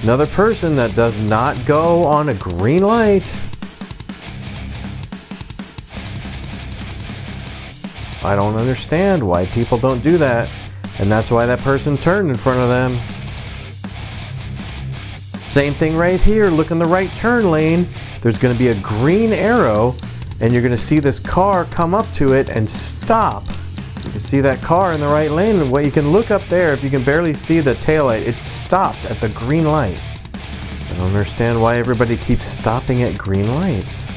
Another person that does not go on a green light. I don't understand why people don't do that. And that's why that person turned in front of them. Same thing right here. Look in the right turn lane. There's going to be a green arrow and you're going to see this car come up to it and stop. You can see that car in the right lane, and what you can look up there, if you can barely see the taillight, it's stopped at the green light. I don't understand why everybody keeps stopping at green lights.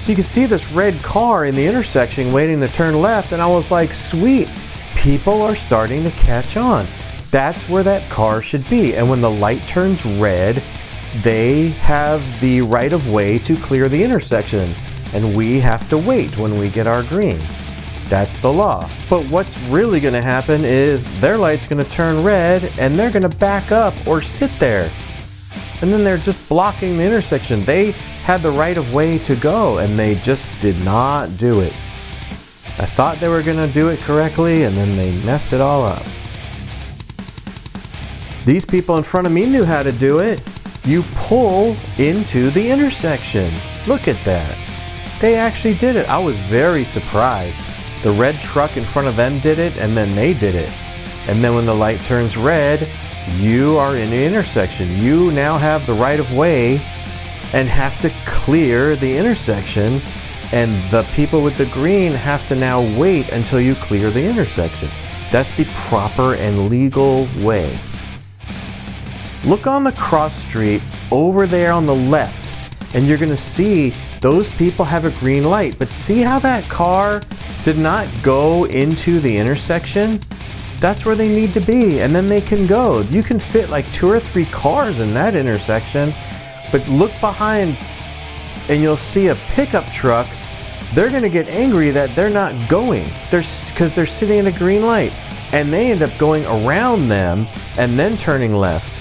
So you can see this red car in the intersection waiting to turn left, and I was like, sweet, people are starting to catch on. That's where that car should be. And when the light turns red, they have the right of way to clear the intersection, and we have to wait when we get our green. That's the law. But what's really going to happen is their light's going to turn red and they're going to back up or sit there. And then they're just blocking the intersection. They had the right of way to go and they just did not do it. I thought they were going to do it correctly and then they messed it all up. These people in front of me knew how to do it. You pull into the intersection. Look at that. They actually did it. I was very surprised. The red truck in front of them did it, and then they did it. And then when the light turns red, you are in the intersection. You now have the right of way and have to clear the intersection, and the people with the green have to now wait until you clear the intersection. That's the proper and legal way. Look on the cross street over there on the left, and you're going to see those people have a green light. But see how that car did not go into the intersection? That's where they need to be, and then they can go. You can fit like 2 or 3 cars in that intersection, but look behind and you'll see a pickup truck. They're going to get angry that they're not going because they're sitting in a green light, and they end up going around them and then turning left.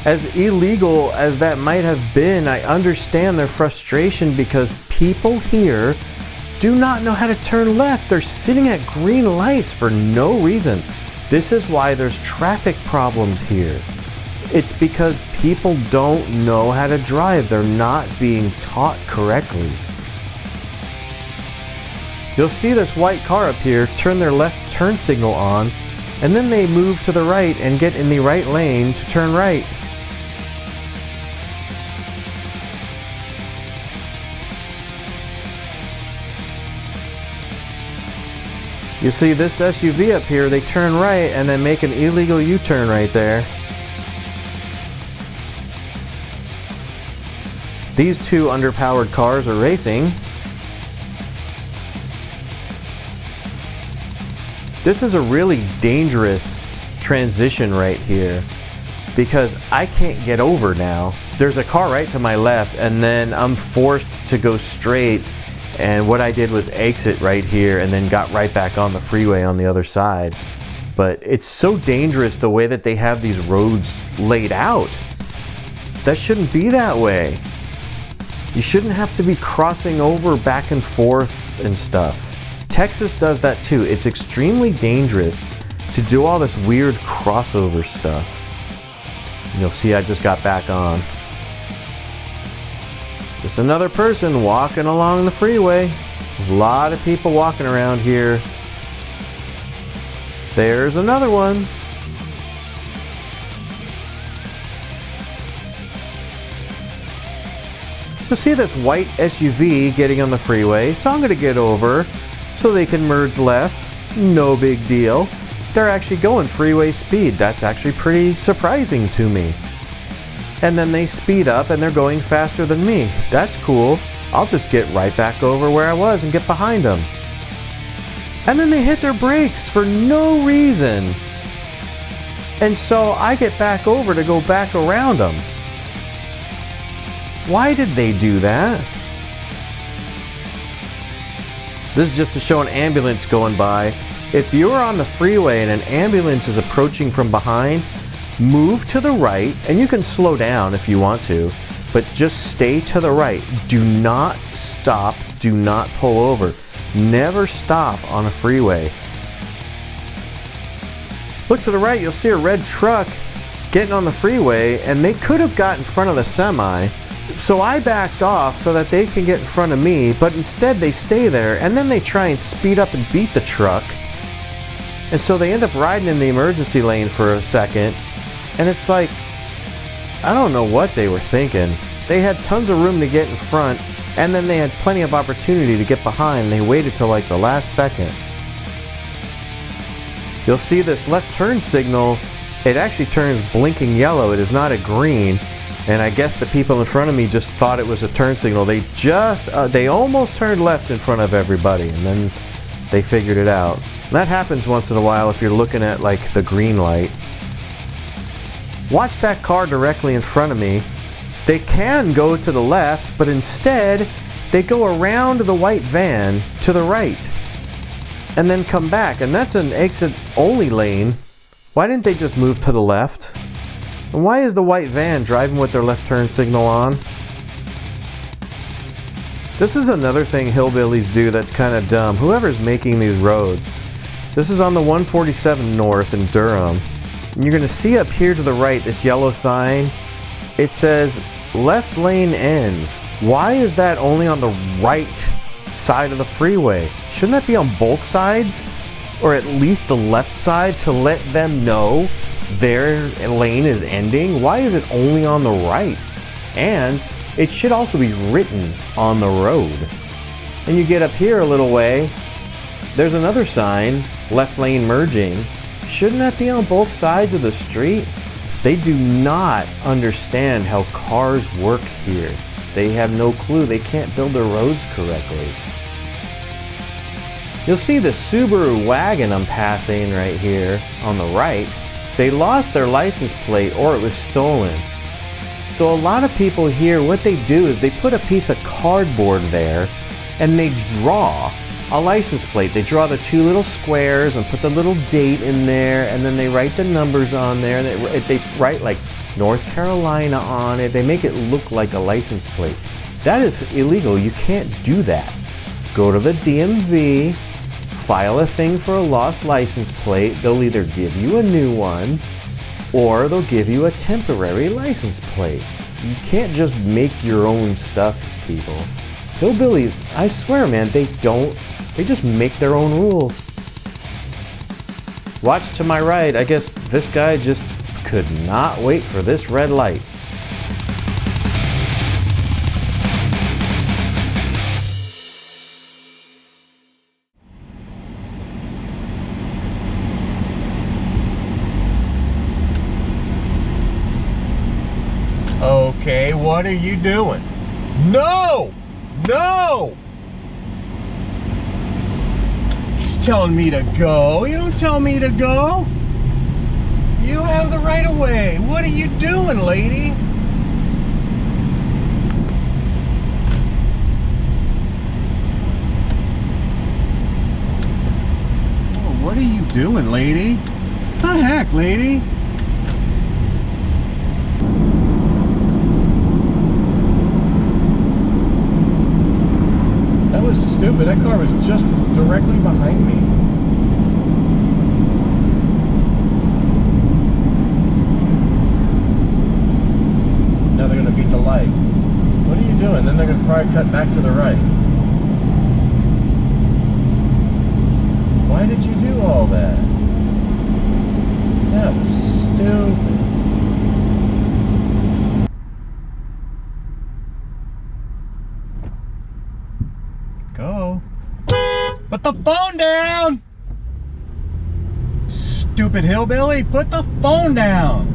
As illegal as that might have been, I understand their frustration because people here do not know how to turn left. They're sitting at green lights for no reason. This is why there's traffic problems here. It's because people don't know how to drive. They're not being taught correctly. You'll see this white car up here turn their left turn signal on, and then they move to the right and get in the right lane to turn right. You see this SUV up here, they turn right and then make an illegal U-turn right there. These 2 underpowered cars are racing. This is a really dangerous transition right here because I can't get over now. There's a car right to my left and then I'm forced to go straight. And what I did was exit right here and then got right back on the freeway on the other side. But it's so dangerous the way that they have these roads laid out. That shouldn't be that way. You shouldn't have to be crossing over back and forth and stuff. Texas does that too. It's extremely dangerous to do all this weird crossover stuff. You'll see I just got back on. Just another person walking along the freeway. There's a lot of people walking around here. There's another one. So see this white SUV getting on the freeway, so I'm going to get over so they can merge left. No big deal. They're actually going freeway speed. That's actually pretty surprising to me. And then they speed up and they're going faster than me. That's cool. I'll just get right back over where I was and get behind them. And then they hit their brakes for no reason. And so I get back over to go back around them. Why did they do that? This is just to show an ambulance going by. If you're on the freeway and an ambulance is approaching from behind, move to the right, and you can slow down if you want to, but just stay to the right. Do not stop, do not pull over. Never stop on a freeway. Look to the right, you'll see a red truck getting on the freeway, and they could have got in front of the semi. So I backed off so that they can get in front of me, but instead they stay there, and then they try and speed up and beat the truck. And so they end up riding in the emergency lane for a second, and it's like, I don't know what they were thinking. They had tons of room to get in front, and then they had plenty of opportunity to get behind. They waited till like the last second. You'll see this left turn signal, it actually turns blinking yellow. It is not a green. And I guess the people in front of me just thought it was a turn signal. They almost turned left in front of everybody, and then they figured it out. And that happens once in a while if you're looking at like the green light. Watch that car directly in front of me. They can go to the left, but instead they go around the white van to the right and then come back. And that's an exit only lane. Why didn't they just move to the left? And why is the white van driving with their left turn signal on? This is another thing hillbillies do that's kind of dumb. Whoever's making these roads. This is on the 147 North in Durham. And you're going to see up here to the right this yellow sign. It says left lane ends. Why is that only on the right side of the freeway? Shouldn't that be on both sides? Or at least the left side to let them know their lane is ending? Why is it only on the right? And it should also be written on the road. And you get up here a little way, there's another sign, left lane merging. Shouldn't that be on both sides of the street? They do not understand how cars work here. They have no clue. They can't build their roads correctly. You'll see the Subaru wagon I'm passing right here on the right. They lost their license plate or it was stolen. So a lot of people here, what they do is they put a piece of cardboard there and they draw a license plate. They draw the two little squares and put the little date in there, and then they write the numbers on there. And they write like North Carolina on it. They make it look like a license plate. That is illegal. You can't do that. Go to the DMV, file a thing for a lost license plate. They'll either give you a new one or they'll give you a temporary license plate. You can't just make your own stuff, people. Hillbillies, I swear, man, they just make their own rules. Watch to my right. I guess this guy just could not wait for this red light. Okay, what are you doing? No! No! He's telling me to go. You don't tell me to go. You have the right of way. What are you doing, lady? Oh, what are you doing, lady? The heck, lady? Stupid. That car was just directly behind me. Now they're going to beat the light. What are you doing? Then they're going to probably cut back to the right. Why did you do all that? That was stupid. Go. Put the phone down! Stupid hillbilly, put the phone down!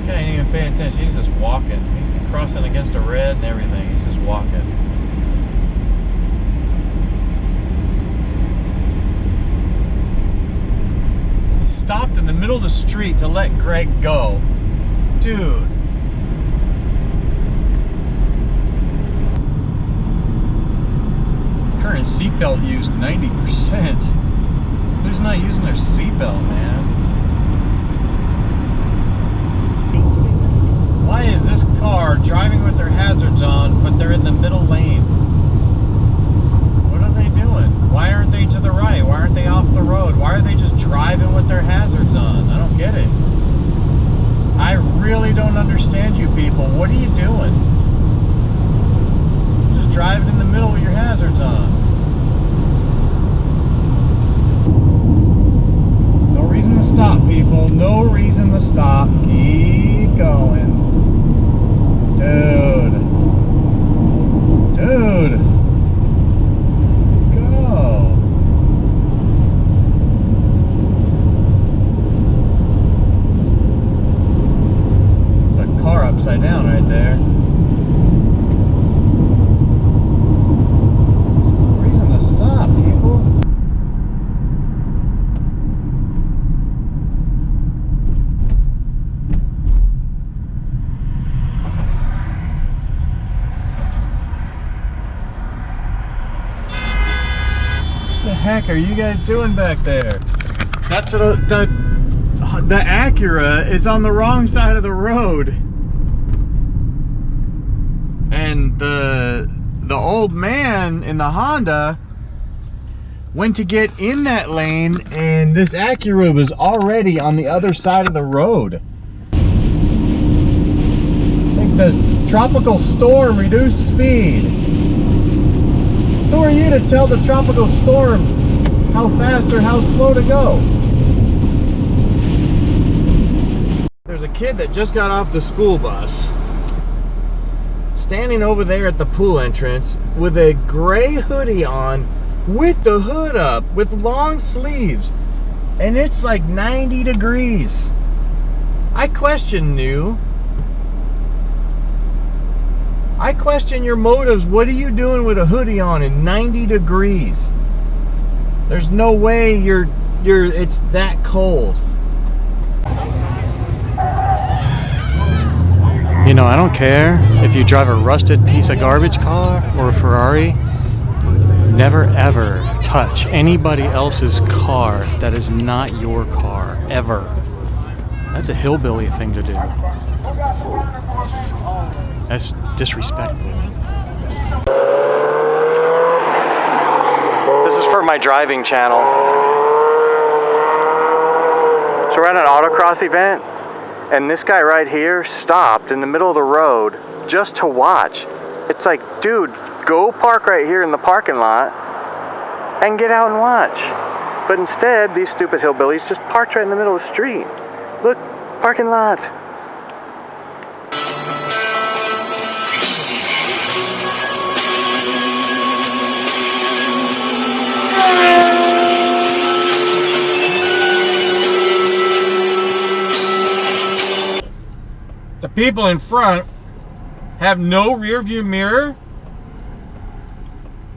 Guy ain't even paying attention, he's just walking. He's crossing against a red and everything, he's just walking. Stopped in the middle of the street to let Greg go. Dude. Current seatbelt used 90%. Who's not using their seatbelt, man? Why is this people, what are you doing? Just driving in the middle with your hazards on. No reason to stop, people. No reason to stop. Keep going. Dude. Go. The car upside down right there. There's no reason to stop, people. What the heck are you guys doing back there? That's what the Acura is on the wrong side of the road, and the old man in the Honda went to get in that lane, and this Acura was already on the other side of the road. Thing says tropical storm, reduce speed. Who are you to tell the tropical storm how fast or how slow to go? There's a kid that just got off the school bus, standing over there at the pool entrance with a gray hoodie on, with the hood up, with long sleeves, and it's like 90 degrees. I question you. I question your motives. What are you doing with a hoodie on in 90 degrees? There's no way it's that cold. You know, I don't care if you drive a rusted piece of garbage car or a Ferrari. Never ever touch anybody else's car that is not your car, ever. That's a hillbilly thing to do. That's disrespectful. This is for my driving channel. So we're at an autocross event, and this guy right here stopped in the middle of the road just to watch. It's like, dude, go park right here in the parking lot and get out and watch. But instead, these stupid hillbillies just parked right in the middle of the street. Look, parking lot. The people in front have no rear view mirror,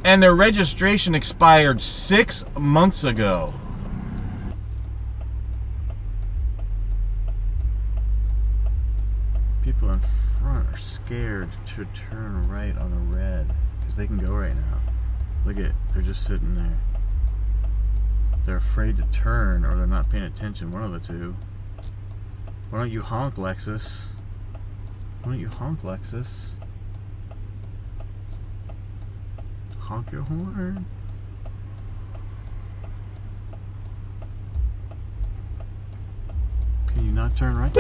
and their registration expired 6 months ago. People in front are scared to turn right on a red because they can go right now. Look at, they're just sitting there. They're afraid to turn, or they're not paying attention, one of the two. Why don't you honk, Lexus? Why don't you honk, Lexus? Honk your horn. Can you not turn right?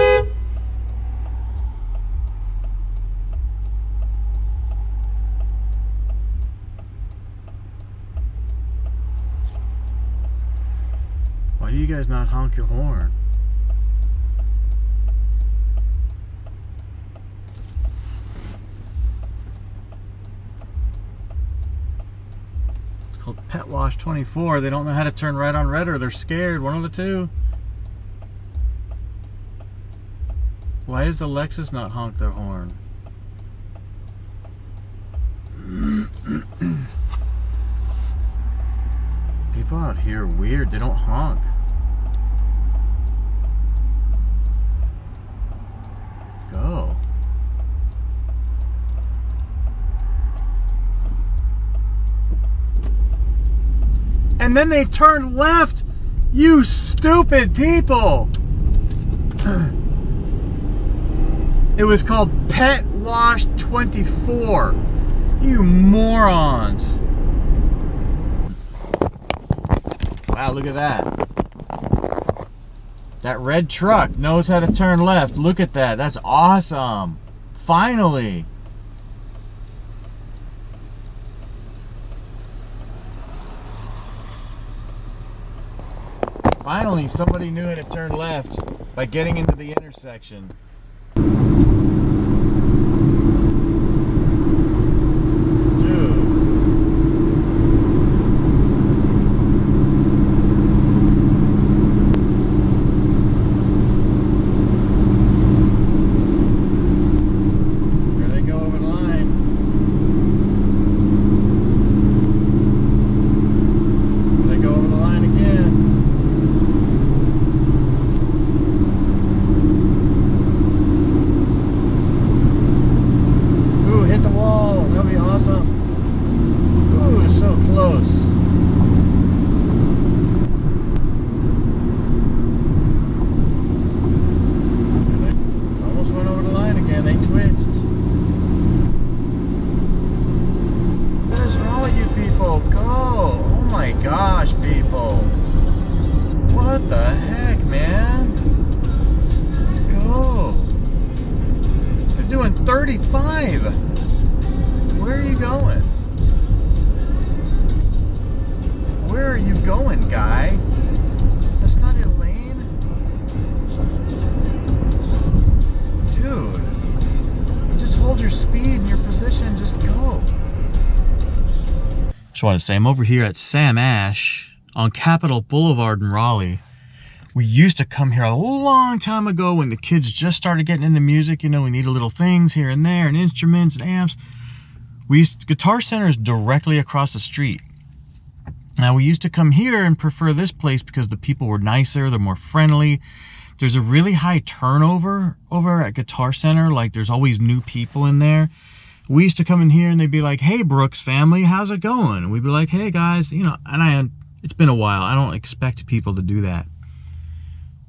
Why do you guys not honk your horn? Called Pet Wash 24. They don't know how to turn right on red, or they're scared. One of the two. Why does the Lexus not honk their horn? People out here are weird. They don't honk. Go. And then they turn left. You stupid people. It was called Pet Wash 24. You morons. Wow, look at that. That red truck knows how to turn left. Look at that. That's awesome. finally. Finally, somebody knew how to turn left by getting into the intersection. Gosh, people. What the heck, man? Go. They're doing 35. Where are you going? Where are you going, guy? That's not your lane. Dude. Just hold your speed and your position. Just go. Just want to say, I'm over here at Sam Ash on Capitol Boulevard in Raleigh. We used to come here a long time ago when the kids just started getting into music. You know, we needed little things here and there and instruments and amps. Guitar Center is directly across the street. Now, we used to come here and prefer this place because the people were nicer, they're more friendly. There's a really high turnover over at Guitar Center. Like, there's always new people in there. We used to come in here and they'd be like, "Hey, Brooks family, how's it going?" And we'd be like, "Hey guys," you know, and it's been a while. I don't expect people to do that.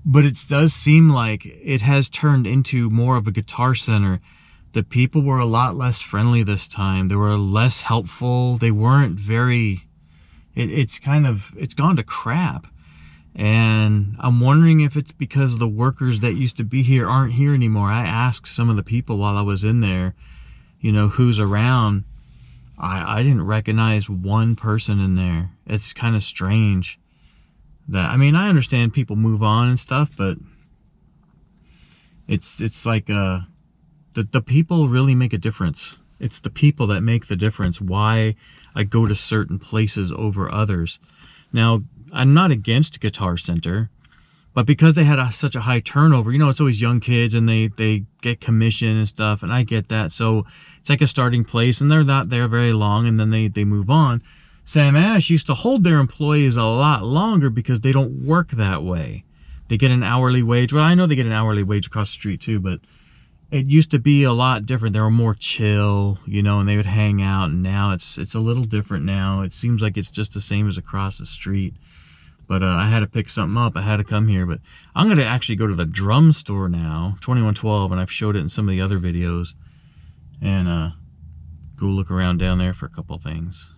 But it does seem like it has turned into more of a Guitar Center. The people were a lot less friendly this time. They were less helpful. They weren't very, it's gone to crap. And I'm wondering if it's because the workers that used to be here aren't here anymore. I asked some of the people while I was in there, you know, who's around. I didn't recognize one person in there. It's kind of strange that, I mean, I understand people move on and stuff, but it's like the people really make a difference. It's the people that make the difference. Why I go to certain places over others. Now, I'm not against Guitar Center, but because they had such a high turnover, you know, it's always young kids and they get commission and stuff, and I get that. So it's like a starting place, and they're not there very long, and then they move on. Sam Ash used to hold their employees a lot longer because they don't work that way. They get an hourly wage. Well, I know they get an hourly wage across the street too, but it used to be a lot different. They were more chill, you know, and they would hang out, and now it's a little different now. It seems like it's just the same as across the street. But I had to pick something up. I had to come here. But I'm going to actually go to the drum store now, 2112, and I've showed it in some of the other videos. And go look around down there for a couple things.